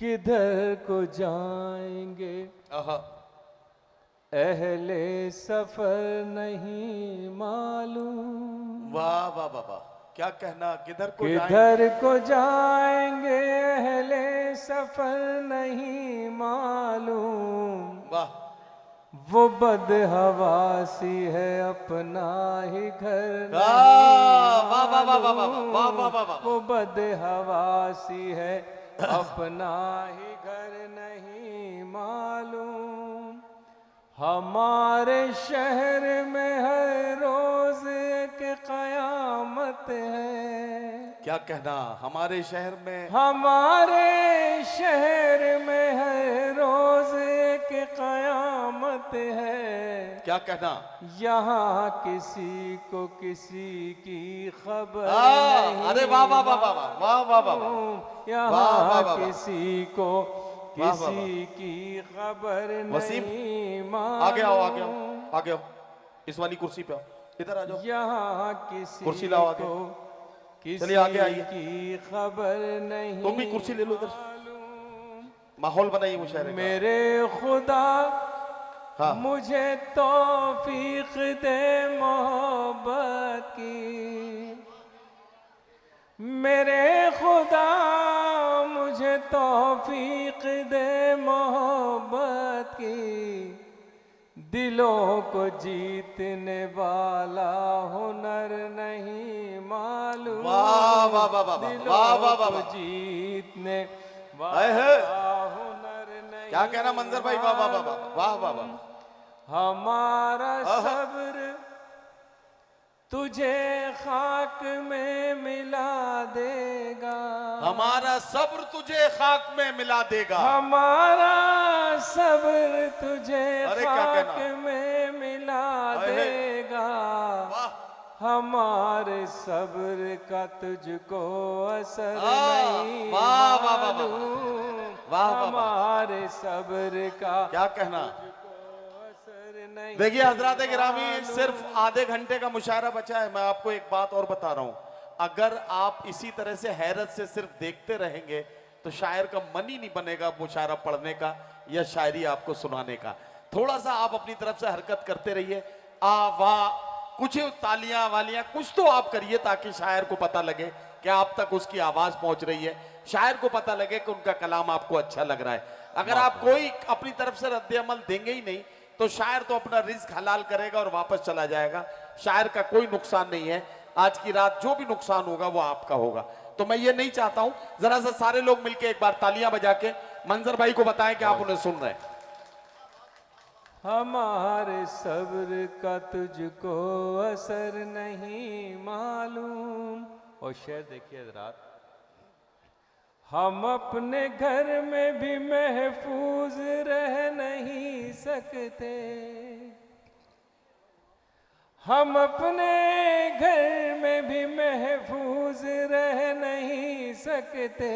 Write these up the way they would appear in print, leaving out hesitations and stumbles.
किधर को जाएंगे अहले सफर नहीं मालूम। वाह वाह वाह वाह, क्या कहना, किधर को किधर को जाएंगे अहले सफर नहीं मालूम। वाह वो बदहवासी है अपना ही घर वाह वाह वाह वाह वाह नहीं वाह वाह वाह वाह। वो बदहवासी है अपना ही घर नहीं मालूम। हमारे शहर में हर रोज एक कयामत है। क्या कहना, हमारे शहर में, हमारे शहर में हर रोज एक कयामत है। क्या कहना, यहाँ किसी को किसी की खबर नहीं। अरे वाह वाह वाह वाह वाह वाह वाह वाह, वाह, वाह, यहाँ वाह। किसी को वाह, वाह, किसी की खबर वसीम, नहीं आगे आओ आगे आओ मालूम। आगे आओ, इस वाली कुर्सी पे आओ, इधर आ जाओ, यहाँ किसी कुर्सी लाओ आगे। को किसी चलिए आगे आइए। की खबर नहीं तुम भी कुर्सी ले लो इधर, मालूम। माहौल बनाइए मुशायरे का। मेरे खुदा हाँ मुझे तौफीक दे मोहब्बत की। मेरे खुदा मुझे तौफीक दे मोहब्बत की। दिलों को जीतने वाला हुनर नहीं मालूम। वाह वाह वाह वाह वाह, दिलों वाह वाह वाह को वाह। जीतने आए हैं। वाला हुनर नहीं। क्या कहना मंजर भाई, वाह वाह वाह वाह वाह वाह वाह। हमारा सब्र तुझे खाक में मिला देगा। हमारा सब्र तुझे खाक में मिला देगा। हमारा सब्र तुझे अरे क्या खाक कहना। में मिला आए हैं। देगा। वाह हमारे सब्र का तुझको असर नहीं वाह वाह वाह वाह मालूम। वाह वाह वाह। हमारे सब्र का क्या कहना। असर नहीं। देखिए हजरात गिरामी, सिर्फ आधे घंटे का मुशायरा बचा है। मैं आपको एक बात और बता रहा हूं, अगर आप इसी तरह से हैरत से सिर्फ देखते रहेंगे तो शायर का मन ही नहीं बनेगा मुशायरा पढ़ने का या शायरी आपको सुनाने का। थोड़ा सा आप अपनी तरफ से हरकत करते रहिए, आ वाह, कुछ तालियां वालियां कुछ तो आप करिए ताकि शायर को पता लगे कि आप तक उसकी आवाज पहुंच रही है, शायर को पता लगे कि उनका कलाम आपको अच्छा लग रहा है। अगर आप कोई अपनी तरफ से रद्द अमल देंगे ही नहीं तो शायर तो अपना रिज्क हलाल करेगा और वापस चला जाएगा। शायर का कोई नुकसान नहीं है। आज की रात जो भी नुकसान होगा वो आपका होगा। तो मैं ये नहीं चाहता हूं, जरा सा सारे लोग मिलकर एक बार तालियां बजा के मंजर भाई को बताएं कि आप उन्हें सुन रहे हैं। हमारे सब्र का तुझको असर नहीं मालूम। और शेर देखिए हज़रात, हम अपने घर में भी महफूज रह नहीं सकते। हम अपने घर में भी महफूज रह नहीं सकते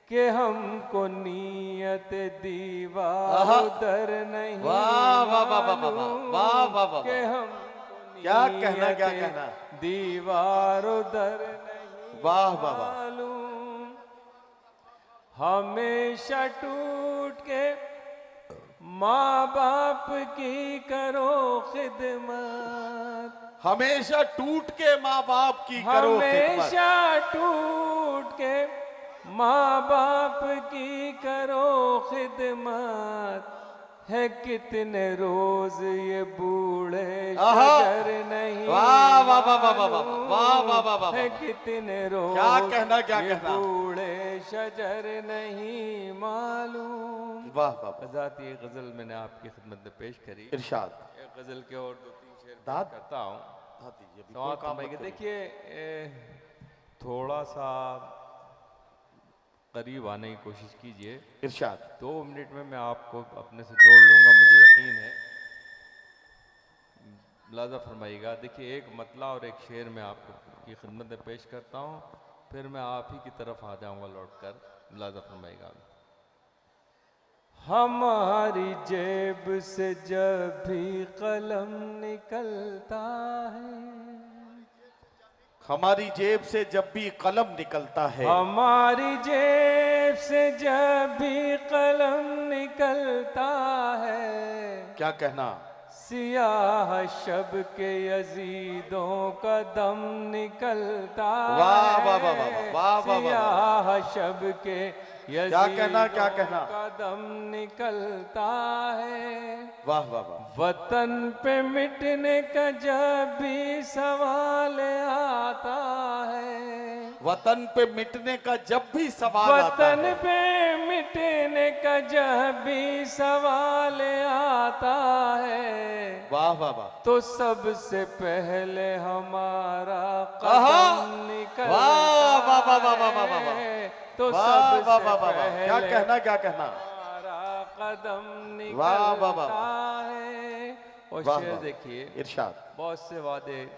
कि हमको नीयत दीवार दर नहीं वाह वाह वाह वाह वाह वाह वाह वाह। कि हमको क्या कहना, क्या कहना। दीवार दर नहीं वाह वाह वाह। मालूम। हमेशा टूट के माँ बाप की करो खिदमत। हमेशा टूट के माँ बाप की करो खिदमत। हमेशा टूट के माँ बाप की करो खिदमत। है कितने रोज ये बूढ़े शजर नहीं वाह वाह वाह वाह वाह वाह वाह वाह वाह। है कितने रोज क्या कहना, क्या ये कहना। बूढ़े शजर नहीं मालूम। वाह वाह। ज़ात ये गजल मैंने आपकी खिदमत में पेश करी। इरशाद। एक गजल के और दो तीन शेर दाद करता हूँ। दीजिए, अभी तो कोई आप काम मत भाई करिए। देखिए थोड़ा सा करीब आने की कोशिश कीजिए। इरशाद। 2 मिनट में मैं आपको अपने से जोड़ लूँगा, मुझे यकीन है। मुलाज़ा फरमाइएगा। देखिए एक मतला और एक शेर मैं आपको की खिदमत में पेश करता हूँ, फिर मैं आप ही की तरफ आ जाऊँगा लौट कर। मुलाज़ा फरमाइएगा। हमारी जेब से जब भी कलम निकलता है, हमारी जेब से जब भी कलम निकलता है, हमारी जेब से जब भी कलम निकलता है, क्या कहना, सियाह शब के यजीदों का दम निकलता वाह, है। वाह, वाह, वाह, वाह, वाह, वाह, वाह। सियाह शब के क्या कहना, क्या यजीदों कहना, का दम निकलता है। वाह वाह वाह। वतन पे मिटने का जब भी सवाल आता है, वतन पे मिटने का जब भी सवाल आता वतन है, पे मिटने का जब भी सवाल आता है, वाह वाह वाह, तो सबसे पहले हमारा आहा, कदम निकलता वाह, वाह, वाह, वाह, वाह, वाह, वाह। है। तो वाह वाह सबसे वाह वाह वाह। क्या पहले कहना, क्या कहना, हमारा कदम वाह, वाह, वाह, निकलता है। और वाह शेर वाह। देखिए, इरशाद बहुत से वादे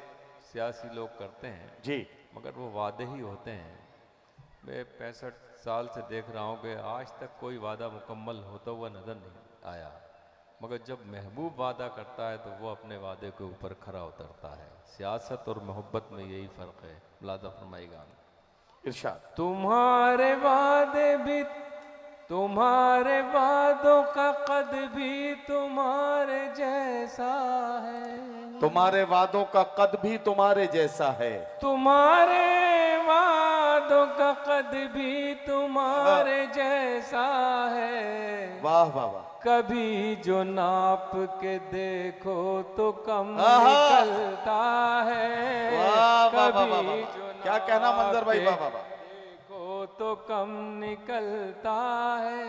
सियासी लोग करते हैं, जी, मगर वो वादे ही होते हैं। मैं 65 साल से देख रहा हूँ कि आज तक कोई वादा मुकम्मल होता हुआ नज़र नहीं आया, मगर जब महबूब वादा करता है तो वो अपने वादे के ऊपर खरा उतरता है। सियासत और मोहब्बत में यही फ़र्क है। मुलाज़ा फरमाइएगा। इरशाद, तुम्हारे वादे भी, तुम्हारे वादों का कद भी तुम्हारे जैसा है, तुम्हारे वादों का कद भी तुम्हारे जैसा है, तुम्हारे वादों का कद भी तुम्हारे जैसा है। वाह वाह वाह, कभी जो नाप के देखो तो कम आहा। निकलता है, वाह वाह वाह वाह वाह। कभी जो क्या कहना मंजर भाई, वाह वाह वाह, देखो तो कम निकलता है।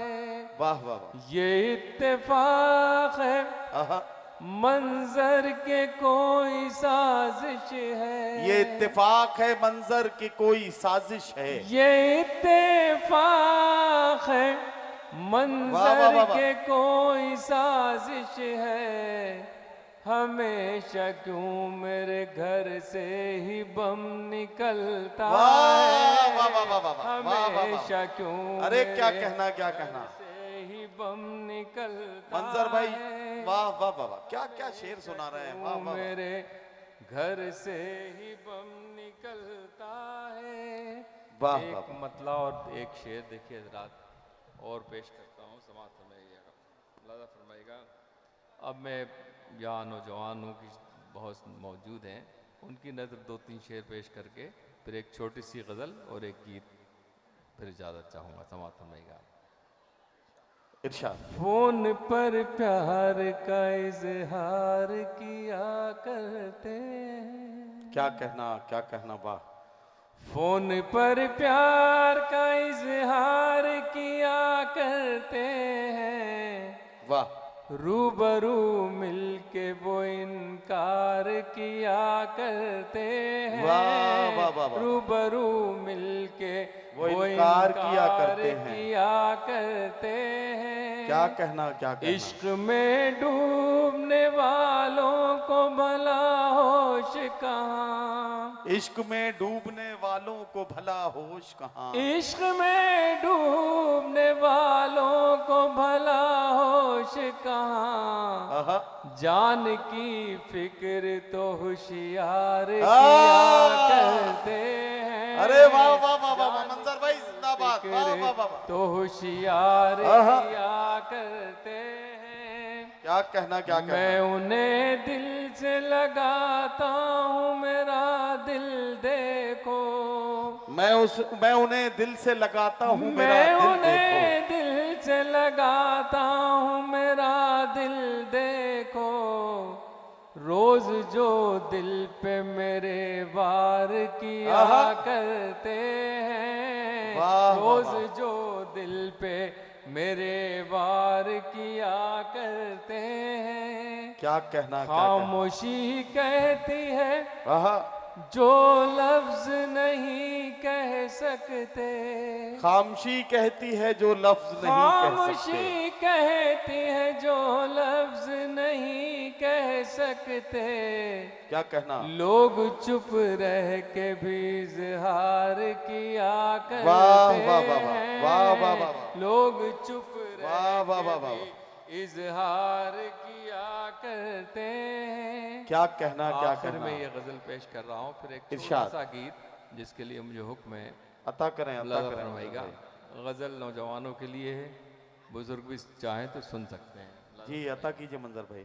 वाह वाह वाह, ये इत्तेफाक है आहा, मंजर के कोई साजिश है, ये इत्तेफाक है मंजर की कोई साजिश है, ये इत्तेफाक है वाह, मंजर वाह, वाह। के कोई साजिश है। हमेशा क्यों मेरे घर से ही बम निकलता वाह, है, वाह, वाह, वाह, वाह, वाह, वाह, वाह। हमेशा क्यों अरे क्या मेरे कहना, क्या कहना, से ही बम निकलता मंजर भाई, है। वाह वाह वाह वाह, क्या क्या शेर सुना रहे हैं, वाह वाह वाह। मेरे घर से ही बम निकलता है। वाह, एक वाह, वाह। मतला और एक शेर देखिए हज़रात और पेश करता हूँ, समाअत फरमाइएगा, मुलाज़ा फरमाइएगा। अब मैं यहाँ नौजवानों की बहुत मौजूद हैं, उनकी नज़र 2-3 शेर पेश करके फिर एक छोटी सी गज़ल और एक गीत, फिर इजाज़त चाहूँगा। समाअत फरमाइएगा। इरशाद, फोन पर प्यार का इजहार किया करते हैं, क्या कहना, क्या कहना, वाह, फोन पर प्यार का इजहार किया करते हैं, वाह, रूबरू मिलके वो इनकार किया करते हैं, वाह, वाह, वाह, वाह। रूबरू मिलके वो इनकार किया इनकार करते हैं। किया करते हैं। क्या कहना, क्या कहना, इश्क में डूबने वालों को भला होश कहाँ, इश्क में डूबने वालों को भला होश कहाँ, इश्क में डूबने वालों को भला होश कहाँ, आहा, जान की फिक्र तो होशियार किया आ! करते हैं। अरे वाह वाह वाह वाह वाह, मंजर भाई जिंदाबाद, वाह वाह वाह वाह, तो होशियार आहा। किया करते हैं। क्या कहना, क्या मैं कहना, उन्हें दिल से लगाता हूँ, मेरा दिल देखो, मैं उन्हें दिल से लगाता हूँ, मेरा मैं दिल उन्हें देखो, दिल से लगाता हूँ, मेरा दिल देखो, रोज जो दिल पे मेरे वार किया आहा। करते हैं, वाह, वाह, रोज वाह। जो दिल पे मेरे वार किया करते हैं। क्या कहना, क्या कहना, खामोशी कहती है आहा, जो लफ्ज नहीं कह सकते, खामोशी कहती है जो लफ्ज नहीं कह सकते, खामोशी कहती है जो लफ्ज नहीं कह सकते, क्या कहना, लोग चुप रह के भी इजहार किया करते वाह, वाह, वाह, वाह, हैं। वाह, वाह, वाह, वाह। लोग चुप रह वाह, वाह, वाह, के वाह, भी इजहार किया करते हैं। क्या कहना, क्या आखिर कहना, में ये गजल पेश कर रहा हूँ, फिर एक छोटा इरशाद। सा गीत जिसके लिए मुझे हुक्म है। अता करें, अता मुलाज़ा करें, फरमाइएगा। गज़ल नौजवानों के लिए है, बुजुर्ग भी चाहें तो सुन सकते हैं। जी अता कीजिए मंजर भाई।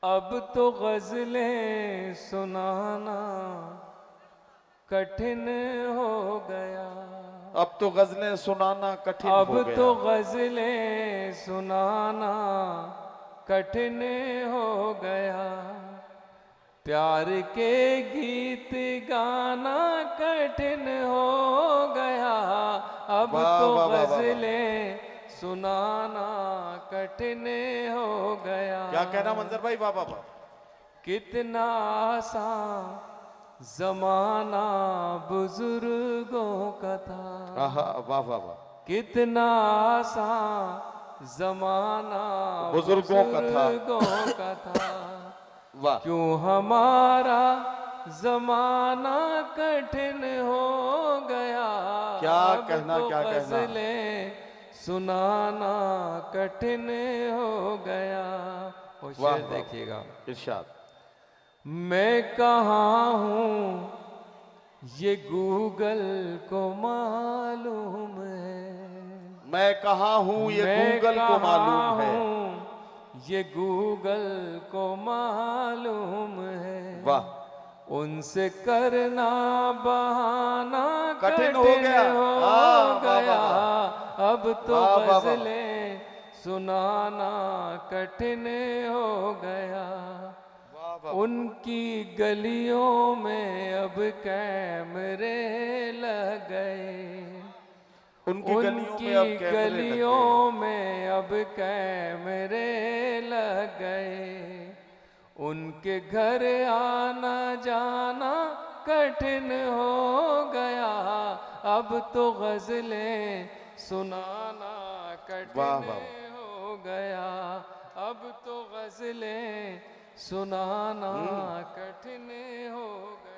अब तो गज़लें सुनाना कठिन हो गया, अब तो गजलें सुनाना कठिन अब हो गया। तो गज़लें सुनाना कठिन हो गया, प्यार के गीत गाना कठिन हो गया, अब वाह, तो वाह, वाह, वाह, वाह। गज़लें सुनाना कठिन हो गया। क्या कहना मंजर भाई, वाह वाह वाह। कितना आसान जमाना बुजुर्गों का था, आहा, वाह वाह वाह। कितना आसान जमाना बुजुर्गों का था। बुजुर्गों का था। वाह। क्यों हमारा जमाना कठिन हो गया, क्या अब कहना, तो क्या कहना। गज़लें सुनाना कठिन हो गया। वो वाह, शेर वाह। देखिएगा। इरशाद। मैं कहाँ हूँ ये गूगल को मालूम है, मैं कहाँ हूँ ये मैं गूगल को कहाँ मालूम है। हूँ ये गूगल को मालूम है। वाह। उनसे करना बहाना कठिन कठिन हो गया। हो वाह, गया, वाह, अब तो वाह, वाह, वाह। गज़लें सुनाना कठिन हो गया। वाह वाह। उनकी गलियों में अब कैमरे लग गए, उनकी गलियों में अब उनकी कैमरे लग गए। गलियों में अब कैमरे लग गए, उनके घर आना जाना कठिन हो गया, अब तो गज़लें सुनाना कठिन वाह, वाह, वाह। हो गया, अब तो गज़लें सुनाना कठिन हो गया।